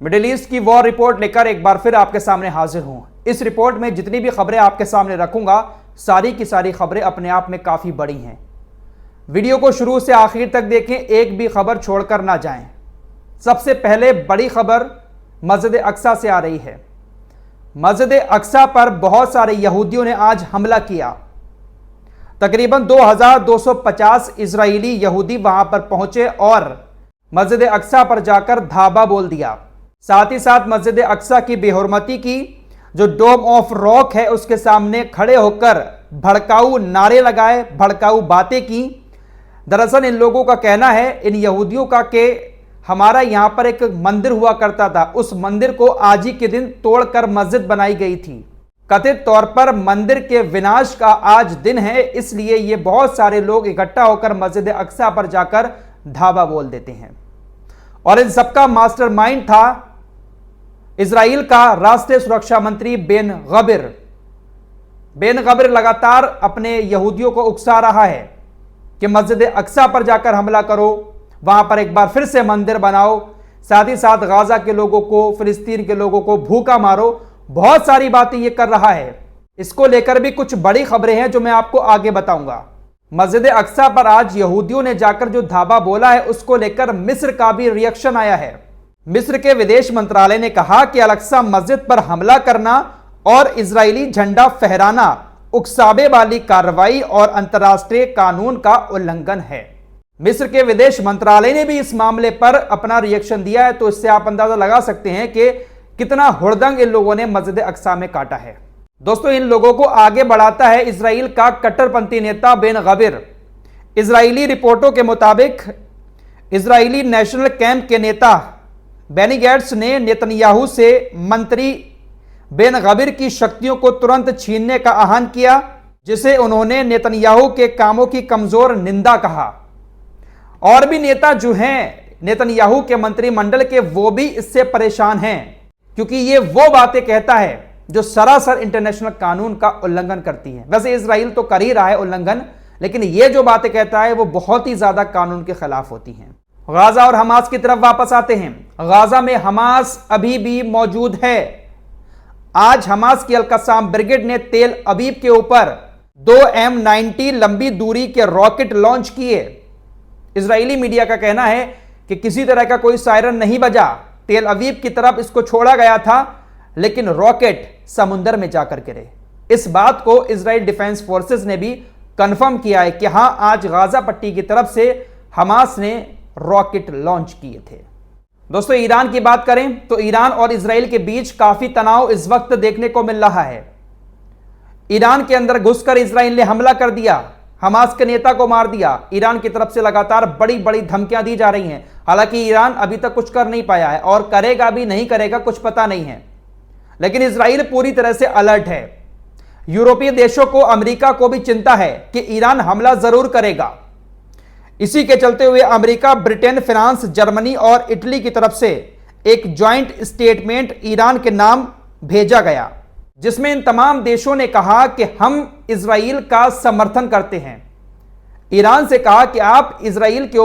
Middle east की war report लेकर एक बार फिर आपके सामने हाजिर हूं। इस रिपोर्ट में जितनी भी खबरें आपके सामने रखूंगा, सारी की सारी खबरें अपने आप में काफी बड़ी हैं। वीडियो को शुरू से आखिर तक देखें, एक भी खबर छोड़कर ना जाएं। सबसे पहले बड़ी खबर मस्जिद अक्सा से आ रही है। मस्जिद अक्सा पर बहुत सारे यहूदियों ने आज हमला किया। तकरीबन 2250 इजरायली यहूदी वहां पर पहुंचे और मस्जिद अक्सा पर जाकर धावा बोल दिया। साथ ही साथ मस्जिद अक्सा की बेहुरमती की, जो डोम ऑफ रॉक है उसके सामने खड़े होकर भड़काऊ नारे लगाए, भड़काऊ बातें की। दरअसल इन लोगों का कहना है, इन यहूदियों का, कि हमारा यहां पर एक मंदिर हुआ करता था, उस मंदिर को आज ही के दिन तोड़कर मस्जिद बनाई गई थी। कथित तौर पर मंदिर के विनाश का आज दिन है, इसलिए ये बहुत सारे लोग इकट्ठा होकर मस्जिद अक्सा पर जाकर धावा बोल देते हैं। और इन सबका मास्टरमाइंड था इजराइल का राष्ट्रीय सुरक्षा मंत्री बेन गविर। बेन गविर लगातार अपने यहूदियों को उकसा रहा है कि मस्जिद अक्सा पर जाकर हमला करो, वहां पर एक बार फिर से मंदिर बनाओ, साथ ही साथ गाजा के लोगों को, फिलिस्तीन के लोगों को भूखा मारो। बहुत सारी बातें ये कर रहा है। इसको लेकर भी कुछ बड़ी खबरें हैं जो मैं आपको आगे बताऊंगा। मस्जिद अक्सा पर आज यहूदियों ने जाकर जो धावा बोला है, उसको लेकर मिस्र का भी रिएक्शन आया है। मिस्र के विदेश मंत्रालय ने कहा कि अल-अक्सा मस्जिद पर हमला करना और इजरायली झंडा फहराना उकसावे वाली कार्रवाई और अंतर्राष्ट्रीय कानून का उल्लंघन है। मिस्र के विदेश मंत्रालय ने भी इस मामले पर अपना रिएक्शन दिया है, तो इससे आप अंदाजा लगा सकते हैं कि कितना हुड़दंग इन लोगों ने मस्जिद अक्सा में काटा है। दोस्तों, इन लोगों को आगे बढ़ाता है इजराइल का कट्टरपंथी नेता बेन गविर। इजरायली रिपोर्टों के मुताबिक इजरायली नेशनल कैंप के नेता बेनी गैट्स ने नेतन्याहू से मंत्री बेन गविर की शक्तियों को तुरंत छीनने का आह्वान किया, जिसे उन्होंने नेतन्याहू के कामों की कमजोर निंदा कहा। और भी नेता जो हैं नेतन्याहू के मंत्रिमंडल के, वो भी इससे परेशान हैं, क्योंकि ये वो बातें कहता है जो सरासर इंटरनेशनल कानून का उल्लंघन करती है। वैसे इजराइल तो कर ही रहा है उल्लंघन, लेकिन ये जो बातें कहता है वो बहुत ही ज्यादा कानून के खिलाफ होती हैं। गाजा और हमास की तरफ वापस आते हैं। गाजा में हमास अभी भी मौजूद है। आज हमास की अल-कस्साम ब्रिगेड ने तेल अवीव के ऊपर 2 M90 लंबी दूरी के रॉकेट लॉन्च किए। इजरायली मीडिया का कहना है कि किसी तरह का कोई सायरन नहीं बजा, तेल अवीव की तरफ इसको छोड़ा गया था, लेकिन रॉकेट समुद्र में जाकर गिरे। इस बात को इजराइल डिफेंस फोर्सेस ने भी कंफर्म किया है कि हां, आज गाजा पट्टी की तरफ से हमास ने रॉकेट लॉन्च किए थे। दोस्तों, ईरान की बात करें तो ईरान और इजराइल के बीच काफी तनाव इस वक्त देखने को मिल रहा है। ईरान के अंदर घुसकर इजराइल ने हमला कर दिया, हमास के नेता को मार दिया। ईरान की तरफ से लगातार बड़ी बड़ी धमकियां दी जा रही हैं। हालांकि ईरान अभी तक कुछ कर नहीं पाया है, और करेगा भी नहीं करेगा कुछ पता नहीं है, लेकिन इजराइल पूरी तरह से अलर्ट है। यूरोपीय देशों को, अमेरिका को भी चिंता है कि ईरान हमला जरूर करेगा। इसी के चलते हुए अमेरिका, ब्रिटेन, फ्रांस, जर्मनी और इटली की तरफ से एक ज्वाइंट स्टेटमेंट ईरान के नाम भेजा गया, जिसमें इन तमाम देशों ने कहा कि हम इजराइल का समर्थन करते हैं। ईरान से कहा कि आप इजराइल के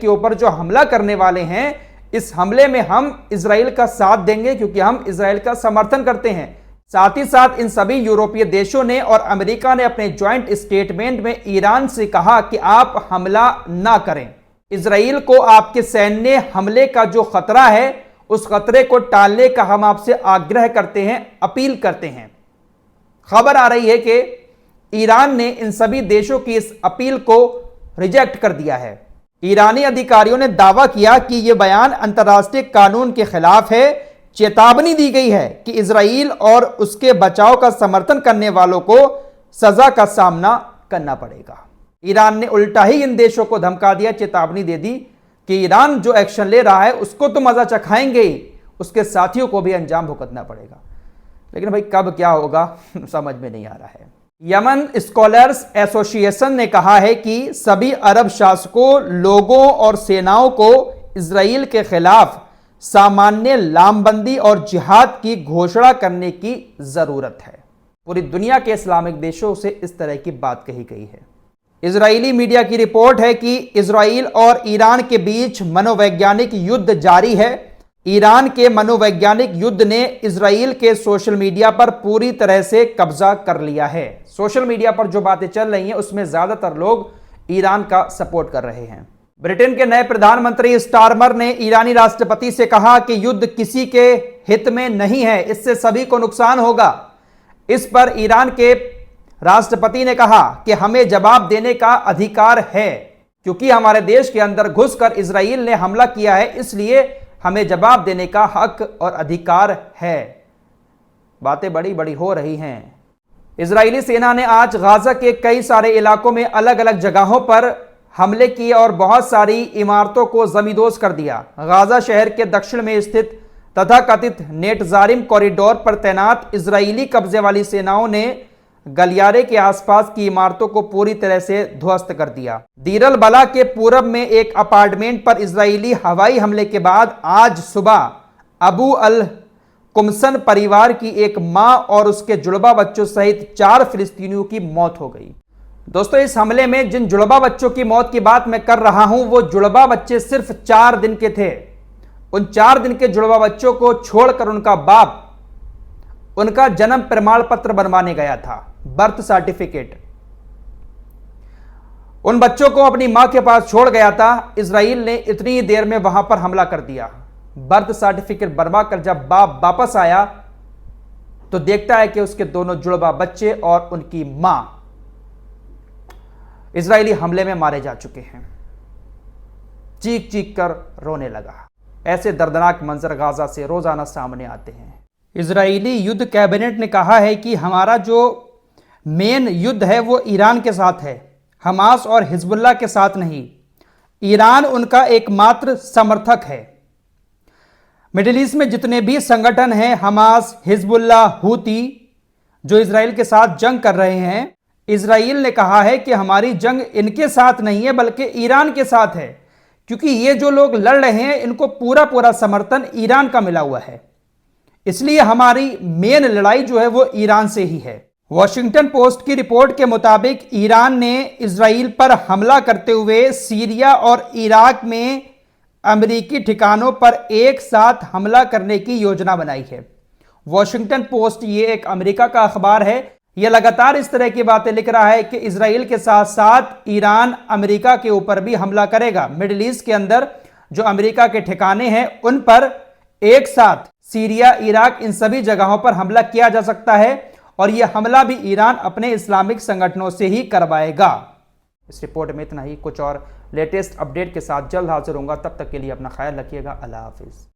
ऊपर जो हमला करने वाले हैं, इस हमले में हम इजराइल का साथ देंगे, क्योंकि हम इजराइल का समर्थन करते हैं। साथ ही साथ इन सभी यूरोपीय देशों ने और अमेरिका ने अपने ज्वाइंट स्टेटमेंट में ईरान से कहा कि आप हमला ना करें। इजराइल को आपके सैन्य हमले का जो खतरा है, उस खतरे को टालने का हम आपसे आग्रह करते हैं, अपील करते हैं। खबर आ रही है कि ईरान ने इन सभी देशों की इस अपील को रिजेक्ट कर दिया है। ईरानी अधिकारियों ने दावा किया कि यह बयान अंतर्राष्ट्रीय कानून के खिलाफ है। चेतावनी दी गई है कि इजराइल और उसके बचाव का समर्थन करने वालों को सजा का सामना करना पड़ेगा। ईरान ने उल्टा ही इन देशों को धमका दिया, चेतावनी दे दी कि ईरान जो एक्शन ले रहा है उसको तो मजा चखाएंगे ही, उसके साथियों को भी अंजाम भुगतना पड़ेगा। लेकिन भाई कब क्या होगा समझ में नहीं आ रहा है। यमन स्कॉलर्स एसोसिएशन ने कहा है कि सभी अरब शासकों, लोगों और सेनाओं को इजराइल के खिलाफ सामान्य लामबंदी और जिहाद की घोषणा करने की जरूरत है। पूरी दुनिया के इस्लामिक देशों से इस तरह की बात कही गई है। इजरायली मीडिया की रिपोर्ट है कि इजराइल और ईरान के बीच मनोवैज्ञानिक युद्ध जारी है। ईरान के मनोवैज्ञानिक युद्ध ने इजराइल के सोशल मीडिया पर पूरी तरह से कब्जा कर लिया है। सोशल मीडिया पर जो बातें चल रही हैं उसमें ज्यादातर लोग ईरान का सपोर्ट कर रहे हैं। ब्रिटेन के नए प्रधानमंत्री स्टारमर ने ईरानी राष्ट्रपति से कहा कि युद्ध किसी के हित में नहीं है, इससे सभी को नुकसान होगा। इस पर ईरान के राष्ट्रपति ने कहा कि हमें जवाब देने का अधिकार है, क्योंकि हमारे देश के अंदर घुसकर इजराइल ने हमला किया है, इसलिए हमें जवाब देने का हक और अधिकार है। बातें बड़ी बड़ी हो रही हैं। इजरायली सेना ने आज गाजा के कई सारे इलाकों में अलग अलग जगहों पर हमले किए और बहुत सारी इमारतों को जमींदोज कर दिया। गाजा शहर के दक्षिण में स्थित तथाकथित नेटजारिम कॉरिडोर पर तैनात इजरायली कब्जे वाली सेनाओं ने गलियारे के आसपास की इमारतों को पूरी तरह से ध्वस्त कर दिया। दीर बला के पूरब में एक अपार्टमेंट पर इजरायली हवाई हमले के बाद आज सुबह अबू अल कुमसन परिवार की एक मां और उसके जुड़वा बच्चों सहित 4 फिलिस्तीनियों की मौत हो गई। दोस्तों, इस हमले में जिन जुड़वा बच्चों की मौत की बात मैं कर रहा हूं वो जुड़वा बच्चे सिर्फ 4 दिन के थे। उन 4 दिन के जुड़वा बच्चों को छोड़कर उनका बाप उनका जन्म प्रमाण पत्र बनवाने गया था, बर्थ सर्टिफिकेट। उन बच्चों को अपनी मां के पास छोड़ गया था। इजराइल ने इतनी देर में वहां पर हमला कर दिया। बर्थ सर्टिफिकेट बनवाकर जब बाप वापस आया तो देखता है कि उसके दोनों जुड़वा बच्चे और उनकी मां इजरायली हमले में मारे जा चुके हैं। चीख चीख कर रोने लगा। ऐसे दर्दनाक मंजर गाजा से रोजाना सामने आते हैं। इजरायली युद्ध कैबिनेट ने कहा है कि हमारा जो मेन युद्ध है वो ईरान के साथ है, हमास और हिजबुल्लाह के साथ नहीं। ईरान उनका एकमात्र समर्थक है। मिडिल ईस्ट में जितने भी संगठन हैं, हमास, हिजबुल्लाह, हूती, जो इजराइल के साथ जंग कर रहे हैं, इजराइल ने कहा है कि हमारी जंग इनके साथ नहीं है बल्कि ईरान के साथ है, क्योंकि ये जो लोग लड़ रहे हैं इनको पूरा पूरा समर्थन ईरान का मिला हुआ है। इसलिए हमारी मेन लड़ाई जो है वो ईरान से ही है। वॉशिंगटन पोस्ट की रिपोर्ट के मुताबिक ईरान ने इजराइल पर हमला करते हुए सीरिया और इराक में अमेरिकी ठिकानों पर एक साथ हमला करने की योजना बनाई है। वॉशिंगटन पोस्ट ये एक अमेरिका का अखबार है। यह लगातार इस तरह की बातें लिख रहा है कि इजराइल के साथ साथ ईरान अमेरिका के ऊपर भी हमला करेगा। मिडिल ईस्ट के अंदर जो अमेरिका के ठिकाने हैं उन पर एक साथ सीरिया, इराक, इन सभी जगहों पर हमला किया जा सकता है और यह हमला भी ईरान अपने इस्लामिक संगठनों से ही करवाएगा। इस रिपोर्ट में इतना ही। कुछ और लेटेस्ट अपडेट के साथ जल्द हाजिर होऊंगा। तब तक के लिए अपना ख्याल रखिएगा। अल्लाह हाफिज।